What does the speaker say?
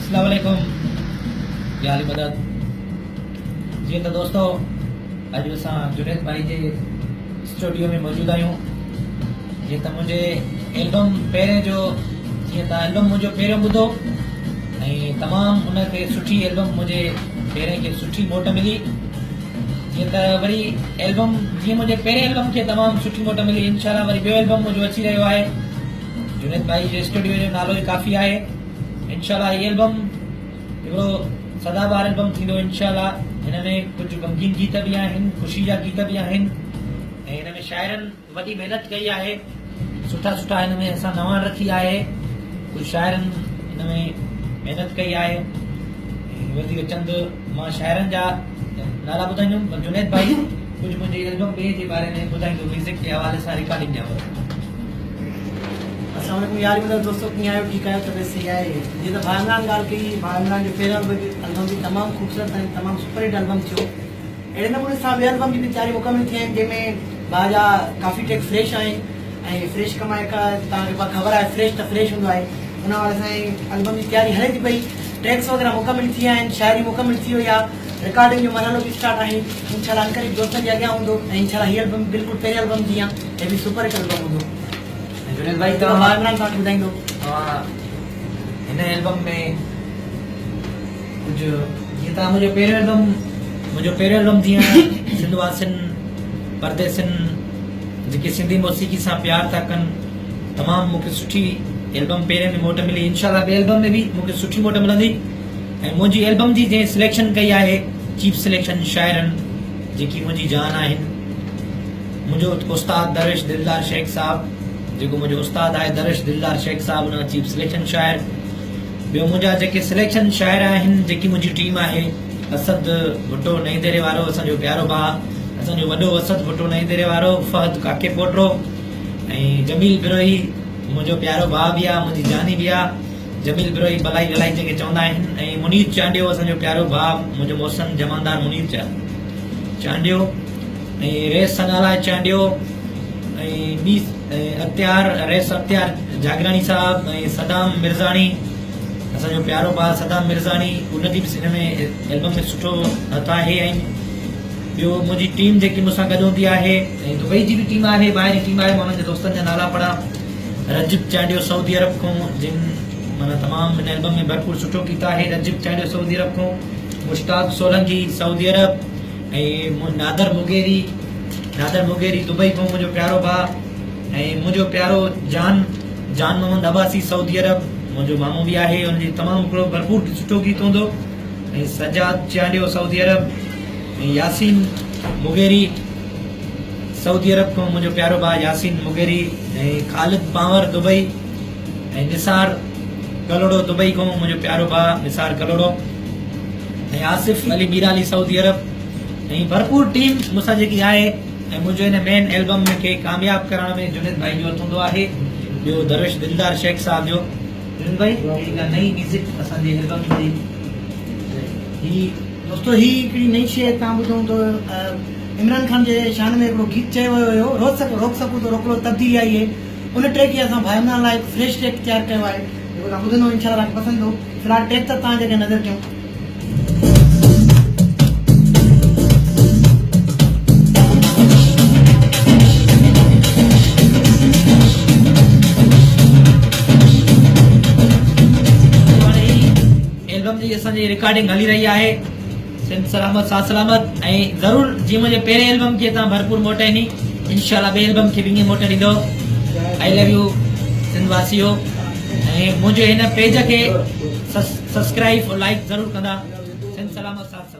अस्सलाम वालेकुम याली मदद जी। तो दोस्तों अज अस जुनेद भाई के स्टूडियो में मौजूद आयूँ। जी तो मुझे एल्बम पहिरें जो जी एल्बम मुझो पहिरियों ॿुधो तमाम उनके सुठी एल्बम मुझे पहिरें के सुठी मोट मिली। जी तो वरी एल्बम जी मुझे पहिरें एल्बम के तमाम सुठी मोट मिली। इंशाल्लाह वरी बियो एल्बम मुझो अची रहियो आहे। जुनेद भाई जो स्टूडियो जो नालो ही काफ़ी है। इंशाल्लाह ये एल्बम हिकिड़ो सदाबहार एल्बम थींदो। इंशाल्लाह इनमें कुछ गमगीन गीत भी आहिनि, ख़ुशी जा गीत भी आहिनि। इनमें शायरनि वॾी महिनत कई आहे, सुठा सुठा इनमें असां नवां रखी आहे। कुछ शायरनि इनमें महिनत कई आहे। वधीक चंद मां शायरनि जा नाला ॿुधाईंदुमि। जुनेद भाई कुछ मुंहिंजी एल्बम ॿिए जे बारे में ॿुधाईंदो, म्यूज़िक के हवाले सां रिकॉर्डिंग ॾियांव। अस्सलाम वालेकुम यार मतलब दोस्तों की आयो ठीक है। तो वैसे है जी तो भाई इमरान गाल की भाई इमरान जो पहिरियों एल्बम भी तमाम खूबसूरत है, तमाम सुपर हिट एल्बम थियो। अड़े नमूने सां ॿिया एल्बम भी चारि मुकम्मल थिया आहिनि जंहिंमें भाजा काफ़ी टेक फ्रेश आहिनि ऐं फ्रेश कमाए का तव्हांखे ख़बर आहे फ्रेश तो फ्रेश हूंदो आहे। उन वाले सां एल्बम की तैयारी हले थी पई, ट्रैक्स वग़ैरह मुकम्मल थी आहिनि, शायरी मुकम्मल थी वई आहे, रिकॉर्डिंग जो मरहलो भी स्टार्ट आहे। इंशाल्लाह अनकरीब दोस्तनि जे अॻियां हूंदो ऐं इंशाल्लाह हीअ एल्बम बिल्कुल पहिरियों एल्बम जी आहे, ये भी सुपर हिट एल्बम हूंदो। जुनेद भाई तो भाई इमरान तव्हांखे ॿुधाईंदो इन एल्बम में कुछ जीअं तव्हां मुंहिंजो पहिरियों एल्बम जीअं सिंध वासिन परदेसिन जेके सिंधी मौसीक़ी सां प्यार था कनि, तमामु मूंखे सुठी एल्बम पहिरें में मोट मिली। इंशाल्लाह ॿिए एल्बम में भी मूंखे सुठी मोट मिलंदी। ऐं मुंहिंजी एल्बम जी जंहिं सिलेक्शन कई आहे चीफ सिलेक्शन शायरनि जेकी मुंहिंजी जान आहिनि, मुंहिंजो उस्ताद दरवेश दिलदार शेख साहब जो मुझे उस्ताद है दरवेश दिलदार शेख साहब उन चीफ सिलेक्शन शायर। बो मुझा जेके सिलेक्शन शायर आहिनि, जेकी मुझी टीम है असद भुट्टो नई देरे वारो, असो प्यारो भाउ, असो वो असद भुट्टो नई देरे वारो, फहद काके पोटरो, जमील बिरोही मुझो प्यारो भाउ भी आ, मुझी जानी भी आ। जमील बिरोही भलाई भलाई जेके चवंदा आहिनि। मुनीर चांडियो असो प्यारो भाउ, मुझो मौसन जमानदार मुनीर चांडियो, रेस सनाला चांडियो, अत्यार रेस अत्यार जागरानी साहब, सदाम मिर्जानी असो प्यारो भाउ सदाम मिर्जानी, उनकी भी इनमें एल्बम में सुठो हथ आहे। बो मुझी टीम जेकी मूंसां गॾु हूंदी आहे, दुबई जी भी टीम है, ॿाहिरि टीम है, मां दोस्तनि जा नाला पढ़ा। रजिब चांडियो सऊदी अरब को, जिन माना तमाम इन एल्बम में भरपूर सुठो गीत है। रजिब चांडियो सऊदी अरब को, मुश्ताक सोलंकी सऊदी अरब, नादर मुगेरी दुबई को मुझो प्यारो भाउ, मुझो प्यारो जान मोहम्मद अब्बासी सऊदी अरब मुझो मामू भी है, उनजी तमामु भरपूर सुठो गीत हूंदो। सजाद चांडियो सऊदी अरब, यासीन मुगेरी सऊदी अरब को मुझो प्यारो भाउ यासीन मुगेरी, खालिद पावर दुबई, निसार कलोड़ो दुबई को मुझो प्यारो भाउ निसार कलोड़ो, आसिफ अली मीराली सऊदी अरब। भरपूर टीम मूंसां जेकी आहे। मुझे इन मेन एल्बम में के कामयाब करण में जुनेद भाई जो हथ हूंदो आहे। ॿियो दरवेश दिलदार शेख साहब जो। जुनेद भाई नई म्यूज़िक असांजे एल्बम जी ही दोस्तों ही हिकिड़ी नई शइ तव्हां ॿुधो तो इमरान खान जे शान में हिकिड़ो गीत चयो वियो हुयो, रोक सकूं तो रोक लो तब्दीली आई है। उन ट्रैक खे असां भाई इमरान लाइ फ्रेश ट्रैक तैयार कयो आहे, जेको तव्हां ॿुधंदो इंशाल्लाह तव्हांखे पसंदि ईंदो। फ़िलहाल ट्रैक त तव्हांजे अॻियां नज़र कयूं। असांजी रिकॉर्डिंग हली रही है, सिंध सलामत साथ सलामत। जरूर जी मुझे पहिरें एल्बम के भरपूर मोट नी, इंशाल्लाह बे एल्बम के भी मोट ॾींदो। आई लव यू सिंध वासियो। मुझे इन पेज के सब्सक्राइब और लाइक जरूर कंदा। सिंध सलामत साथ सलामत।